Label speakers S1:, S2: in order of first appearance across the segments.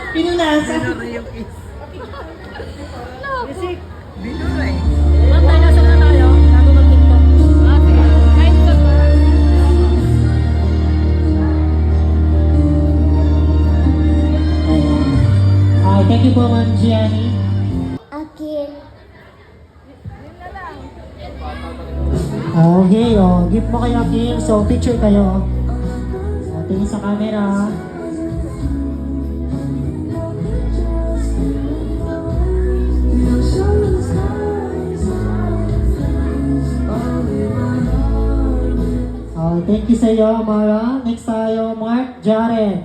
S1: Pinunasan.
S2: Binura yung is.
S1: Kasi,
S2: Binura eh.
S1: tayo nasa na tayo. Bago mag-tiktok.
S2: Sige.
S1: Kahit sa Ay, thank you po, Ma'am Gianni.
S3: Akil.
S1: Okay, gift mo kay Akil. So, picture kayo. So, tingin sa camera. Thank you sa iyo, Mara. Next tayo, Mark Jared.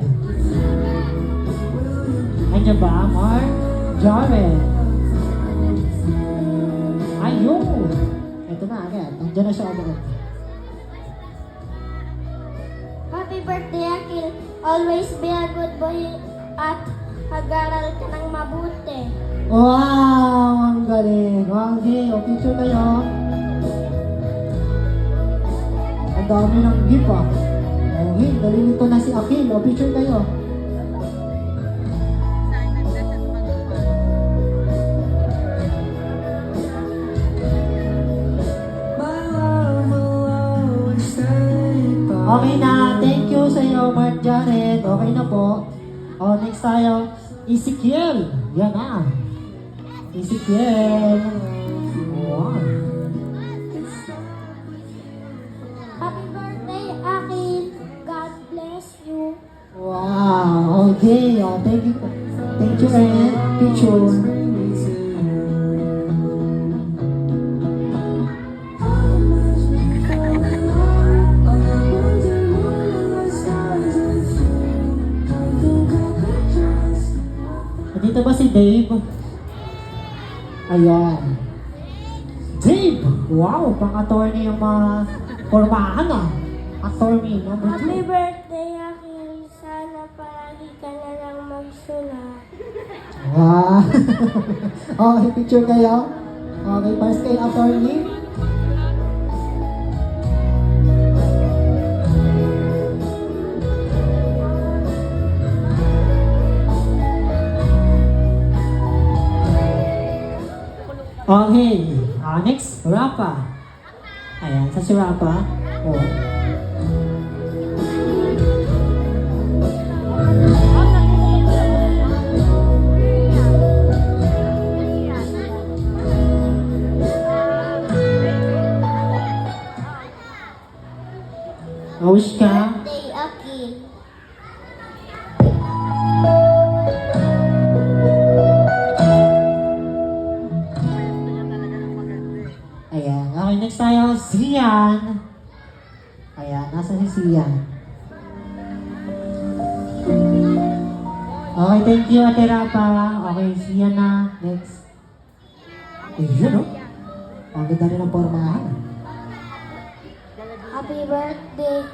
S1: Andiyan ba, Mark Jared? Ayun! Ito na agad. Nandiyan na siya agad.
S3: Happy birthday, Akil. Always be a good boy at mag-aral ka ng mabuti.
S1: Wow! Ang galing. Okay, picture kayo. Ang dami ng gift ah. Okay, nalilito na si Akil. Picture kayo. Okay na. Thank you sa iyo, Mark Jared. Okay na po. Next tayo. Ezekiel. Yan na. Ezekiel. Wow.
S3: Happy birthday, Akil. God bless you.
S1: Wow. Okay. Thank you. Thank you, and picture. Dito ba si Dave? Ayan. Dave! Wow! Pang-attorney yung mga formahan ah. Attorney number 2.
S3: Happy birthday, Akil. Sana palagi ka na lang magsulat.
S1: Wow! Okay, picture kayo. Okay, first kay attorney. Okay, next, Rafa. Ayan, sa si Rafa. Oh. Wish ka.
S3: Birthday, Akil.
S1: Ayan, okay, next tayo, Sian. Ayan, nasa si Sian. Okay, thank you, Ate Rafa. Okay, Sian na. Next. Ayun, oh. Ang ganda rin ang pormahan.
S3: Happy birthday,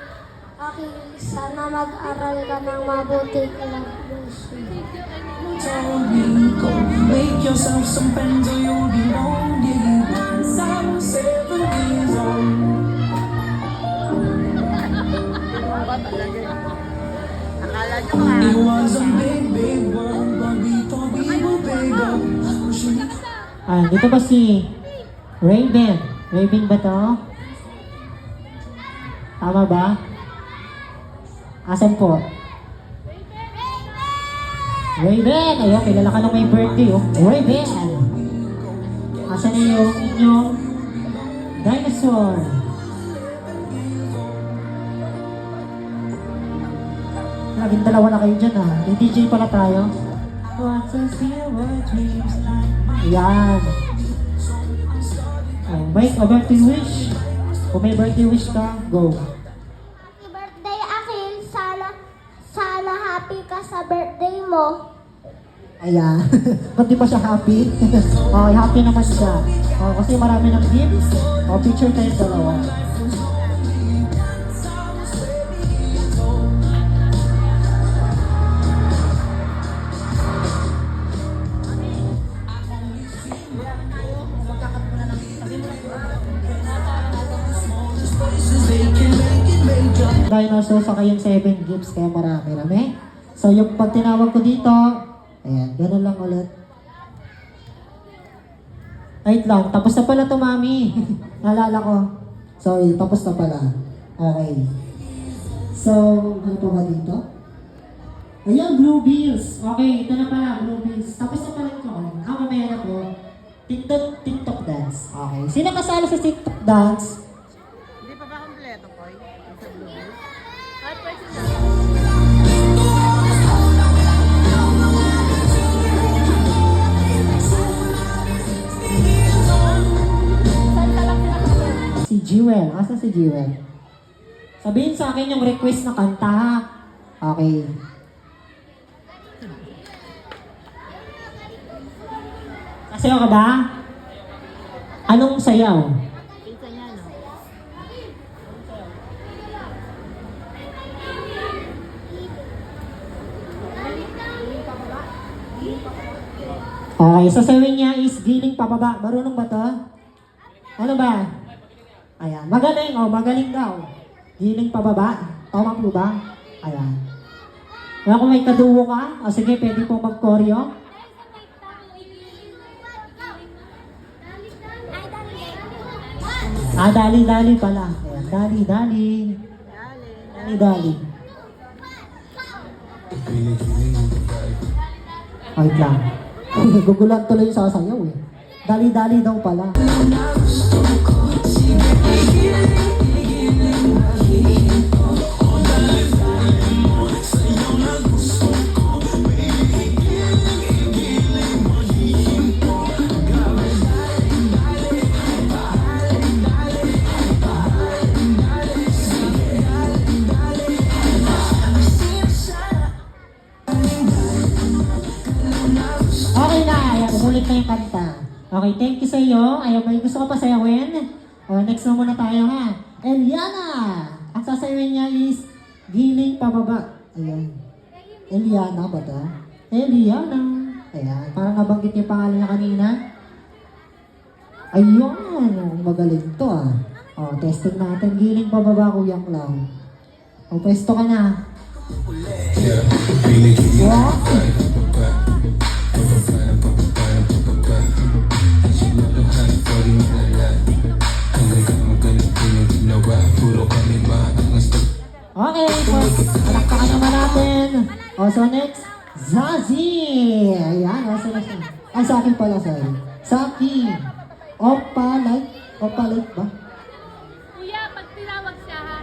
S3: Akil. Sana mag-aral ka ng mabuti. God bless you.
S4: Told me, go make yourself some friends or you'll be lonely. Once I was 7 years old.
S2: Akala nyo nga.
S4: It was a big, big world, but we thought we were bigger.
S1: Ayan, dito ba si Raven? Raven ba to? Tama ba? Asan po? Raven! Ayun, kilala ka nung may birthday, oh. Raven! Asan na yung inyong dinosaur? Laging dalawa na kayo dyan, ah. May DJ pala tayo. What's a silver dreams like mine? Ayan. Oh, make a birthday wish. Kung may birthday wish ka, go.
S3: Happy birthday, Akil. Sana happy ka sa birthday mo.
S1: Ayan. Ba't di pa siya happy? Okay, happy naman siya. Kasi marami ng gifts. Picture kayo dalawa. dinosaur sa kayong 7 gifts, kaya marami-rami. So yung pag tinawag ko dito, ayan, ganun lang ulit. Wait lang, tapos na pala to, mami. Naalala ko. Sorry, tapos na pala. Okay. So, ano pa ba dito? Ayan, blue bills. Okay, ito na pala, blue bills. Tapos na pala ito. Mamaya na po. TikTok dance. Okay. Sino kasali sa TikTok dance?
S2: Hindi pa ba kompleto, Koy? Sa blue. Ay, pwede na.
S1: Si Jewel. Asa si Jewel? Sabihin sa akin yung request na kanta, ha? Okay. Sasayaw ka ba? Anong sayaw?
S2: Isa niya, no?
S1: Okay, sasawin niya is giling pababa. Marunong ba to? Ano ba? Ayan, magaling, oh, magaling daw. Giling pababa. Tama po ba? Ayan. Kaya kung may kaduo ka, o sige, pwede po mag-choreo. Dali-dali pala. Ayan, dali-dali.
S2: Dali.
S1: Dali-dali. Wait lang. Gugulan tuloy yung sasayaw eh. Dali-dali daw pala. Okay na, ayan, ulit na yung kanta. Okay, thank you sa iyo. Ayaw, may gusto ko pa sayawin. O, next na muna tayo, ha. Eliana! Ang sasayawin niya is giling pababa. Ayan. Eliana ba ito? Eliana. Ayan, parang nabanggit yung pangalan niya kanina. Ayun, magaling to, ah. O, testing natin. Giling pababa, Kuya Clown. O, pwesto ka na. Wow! Okay, palakpakan naman natin. O, so next, Zazie! Ayan, o, so next. Ay, sa akin pala, sorry. Sa akin. Opalite ba?
S5: Kuya, pag tinawag siya ha,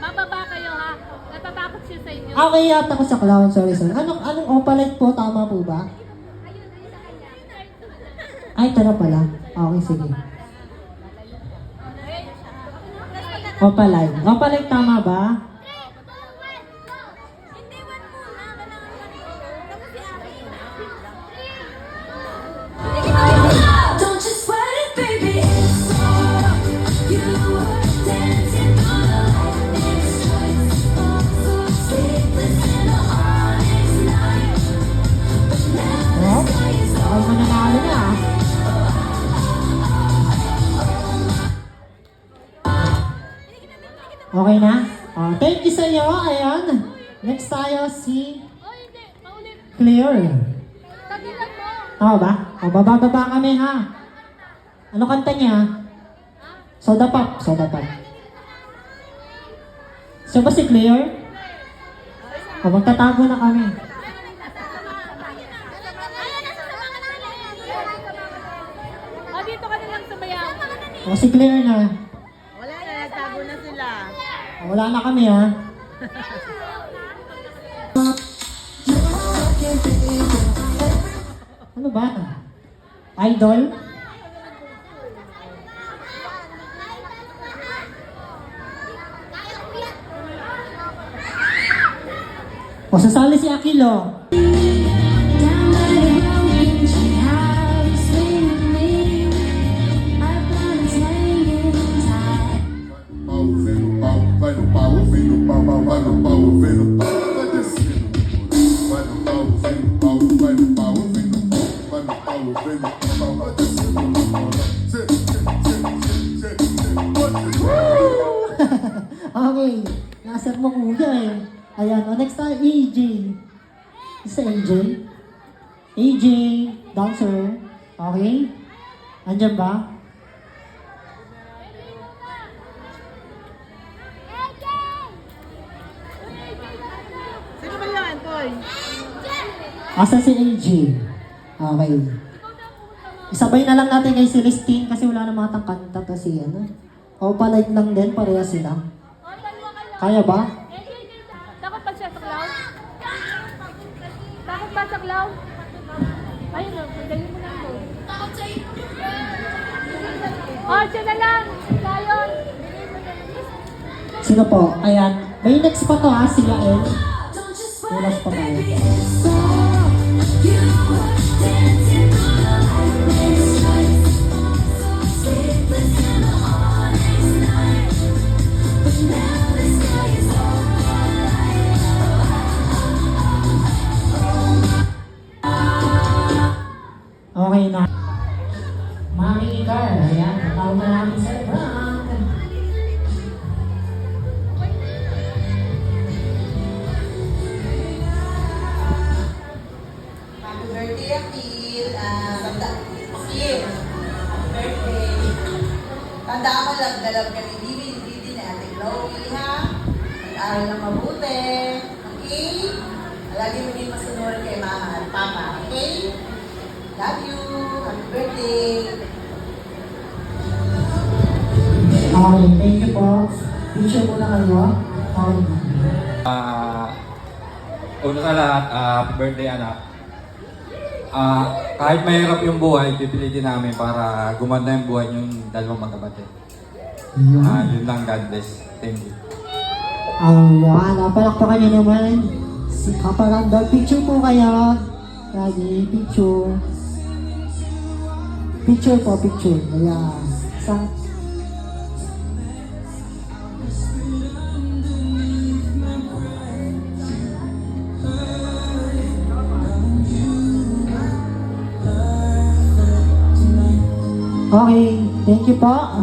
S5: mababa kayo ha. Natatakot siya sa inyo.
S1: Okay, yata ko sa clown, sorry. Anong opalite po? Tama po ba? Ay, tara pala. Okay, sige. Opalite. Opalite, tama ba?
S4: Don't you sweat it, baby. It's all you were dancing through the lightning strikes. So sleepless in the honest night. But now
S1: Oh, ay mananalo na, ah. Okay na? Oh, thank you sa iyo. Ayan. Next tayo si
S5: Oh, hindi. Paulit.
S1: Clear.
S5: Tagilan mo.
S1: Tama ba? O, bababa kami, ha? Ano kanta niya? Soda Pop. Soda Pop. Siya ba si Clear? O, magtatago na kami.
S5: Ah, dito ka na lang sa bayan.
S1: O, si Clear na.
S2: Wala na, nagtago na sila.
S1: O, wala na kami, ha? Ano ba? Idol? O, sasali si Akilo.
S4: down by the broken tree house with me. Our blood is hanging tight.
S6: Vai no pau, vem no pau, vai no pau, vem no pau, vai descendo. Vai no pau, vem no pau, vai no pau, vem no pau, vai no pau, vem no pau, vai descendo.
S1: Okay. kuya eh. Ayan, next tayo, AJ. Isa AJ. AJ, dancer. Okay? Andyan ba?
S2: Sino ba yan, Koy?
S1: Asa si AJ? Okay. Isabay na lang natin kay Celestine kasi wala na mga kanta to si ano. O palike lang din, pareha sila. Kaya ba?
S5: Takot ba siya sa cloud? Takot ba sa cloud? Ayun o, pagdali mo lang mo. Oh, siya na lang. Lion.
S1: Sino po? Ayan. May next pa to ha, si Yael.
S4: Don't you
S1: Ulas
S4: sweat
S1: pa
S4: it,
S1: tayo.
S4: baby, it's all you were dancing through the lightning strikes. So sleepless in the onyx night, but now the sky is
S1: Okay na. Mami Car, ayan. Tawag na namin sa prank.
S2: Happy birthday, Akil. Akil. Happy birthday. Tandaan mo lang, dalab ka ni Didi ni Ate Chloe, ha? Mag-aral ng mabuti. Okay? Lagi maging masunod kay Mama at Papa. Okay? Love you. Happy birthday.
S1: Okay, thank you po. Picture muna kayo. Okay.
S7: Una sa lahat, happy birthday anak. Kahit mahirap yung buhay, pipilitin namin para gumanda yung buhay yung dalawang magkapatid. Yun lang, God bless. Thank you.
S1: Palakpakan nyo naman. Si Kaparanda, picture po kaya. Lagi, picture. Picture po, picture. Ayan. Isang Okay, thank you po.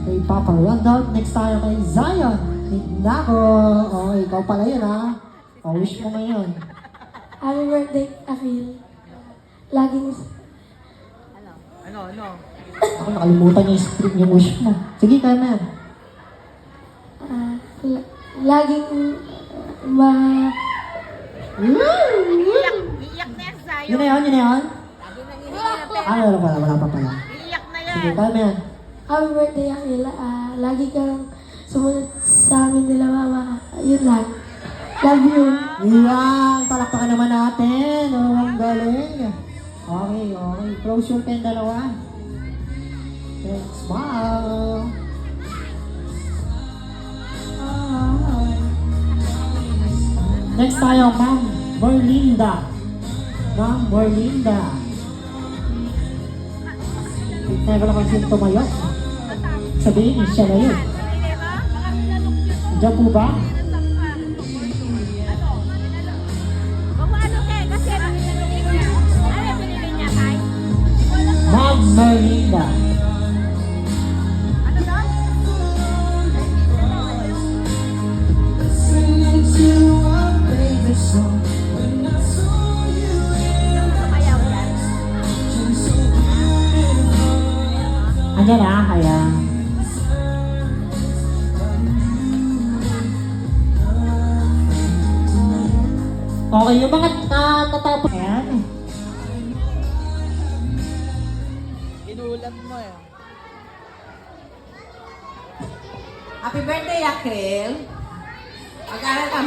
S1: Kay Papa Rondon. Next tayo kay Zion. Nako. Oh, ikaw pala yun ha. Oh, wish mo ngayon.
S3: Happy birthday, Akil. Laging
S2: Ano?
S1: Ako nakalimutan yung script yung wish mo. Sige, kaya na yan.
S3: laging ma...
S2: Iyak na yan, Zayo.
S1: Yun na yun, yun na yun.
S2: Lagi nangihingi ng pera.
S1: Wala pa pala.
S2: Iyak na
S1: Sige,
S2: yan.
S1: kaya na yan.
S3: Happy birthday, Akil. Lagi kang sumunod sa amin nila, Mama. Yun lang. Love you.
S1: Yan, palakpakan naman natin. Oh, ang galing. Okay. Close your pen, dalawa. Thanks, smile. Next tayo, Ma'am Merlinda. Ma'am Merlinda. Tignan ko lang kung sino tumayo. Sabihin, siya na yun. Diyan po ba? Ma'am Merlinda. Andyan na, kaya. Okay, yung mga natapos. Ayan.
S2: Inulat mo eh. Happy birthday, Akil. Mag-aral ka,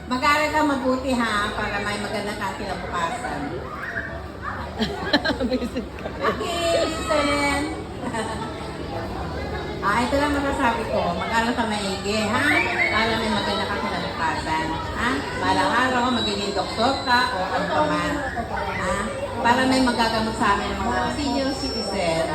S2: mag-aral ka mabuti ha, para may magandang kinabukasan. Akil, listen. Ito lang masasabi ko. Mag-aral ka maigi, ha? Para may magandang kinabukasan. Ha? Balang araw, magiging doktor ka o ano pa man. Ha? Para may magagamot sa amin ng mga senior citizen.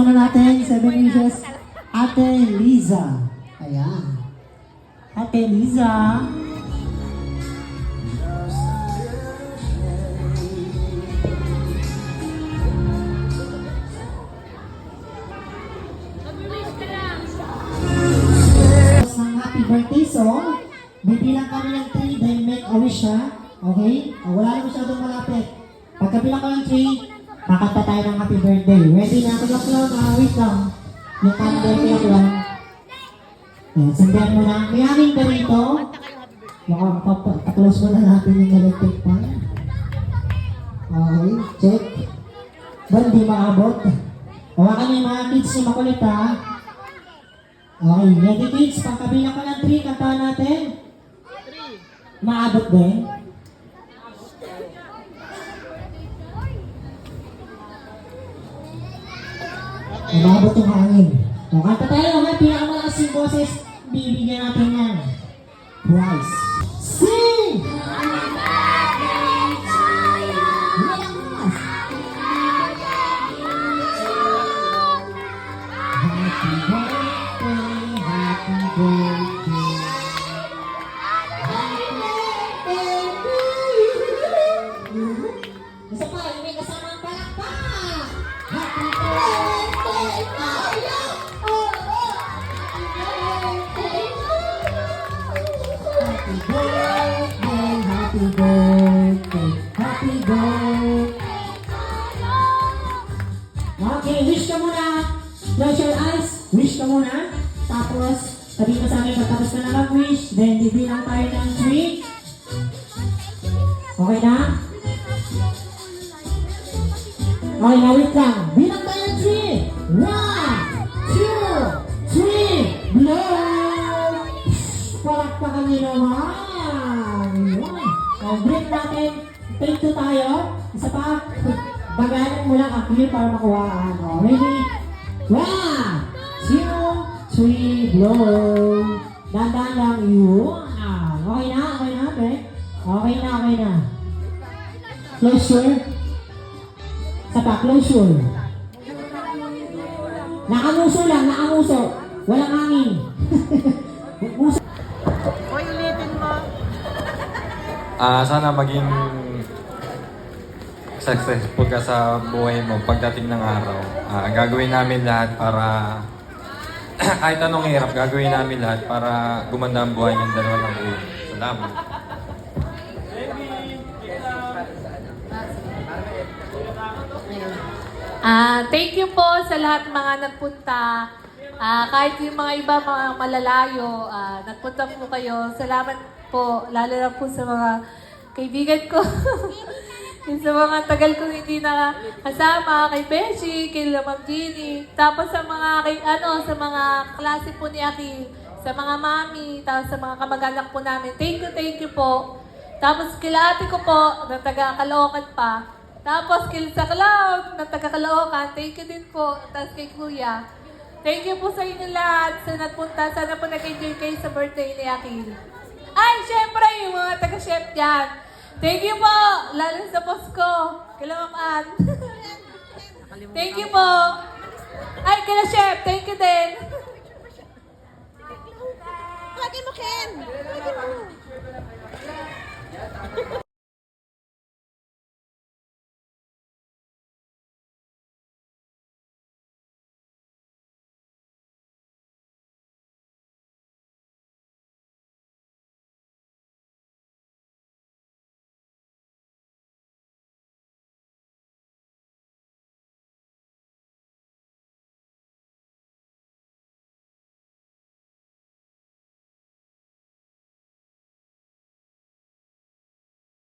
S1: muna natin, 7 wishes. Ate Liza. Ayan. Ate Liza.
S5: Mag-wish ka lang.
S1: Ng happy birthday song. Bibilang kami ng 3, then make a wish ha. Okay? Wala na masyadong malapit. Pagkabilang ko ng 3, kakanta tayo ng happy birthday. Ready na ako lang, wait lang. Yung candle ko lang. Ayan, sundan mo na. May aming ba rito? Close mo na natin yung electric fan. Okay, check. Ba, hindi maabot. Hawakan yung mga kids yung makulit ha. Okay, ready kids? Pagkabilang ko ng 3, kantahan natin. Maabot din. Maabot yung hangin. O, kanta tayo ha. Pinakamalakas yung boses. Bibigyan natin yan. Prize. Sing! Happy birthday, happy birthday. Happy birthday to you. Isa pa, yung may kasamang palakpak. Happy birthday to you. Happy birthday, happy birthday, happy birthday. Okay, wish ka muna. Close your eyes. Wish ka muna. Tapos, sabihin mo sa akin, pagtapos ka na mag-wish, then bibilang tayo ng 3. Okay na? Okay na, wait lang. Bilang tayo ng 3. 1, 2, 3. Blow! Palakpakan niyo naman. Yun. So, break natin. Take 2 tayo. Isa pa. Bagalan mo lang ang clear para makuhaan. O, ready? 1, 2, 3, blow. Dandan lang yun. Okay na, okay? Okay na. Closure. Isa pa, closure. Nakamuso lang, nakamuso. Walang hangin. Muso.
S2: Hoy, ulitin mo.
S7: Sana maging successful ka sa buhay mo pagdating ng araw. Gagawin namin lahat para kahit anong hirap, gagawin namin lahat para gumanda ang buhay ng dalawa ng uwi. Salamat.
S5: Thank you po sa lahat mga nagpunta. Kahit yung mga iba mga malalayo, nagpunta po kayo. Salamat po, lalo na po sa mga kaibigan ko. Yung sa mga tagal kong hindi nakasama, kay Beshi, kay Lamangini, tapos sa mga sa mga klase po ni Akil, sa mga mami, tapos sa mga kamag-anak po namin. Thank you po. Tapos kila ate ko po, na taga Caloocan pa. Tapos kila sa Cloud, na taga Caloocan, thank you din po. Tapos kay Kuya. Thank you po sa inyo lahat sa nagpunta. Sana po nag-enjoy kayo sa birthday ni Akil. Ay, syempre, yung mga taga-chef dyan. Thank you po! Lalo sa boss ko. Kila Ma'am Ann. Thank you po. Ay, kila chef. Thank you din.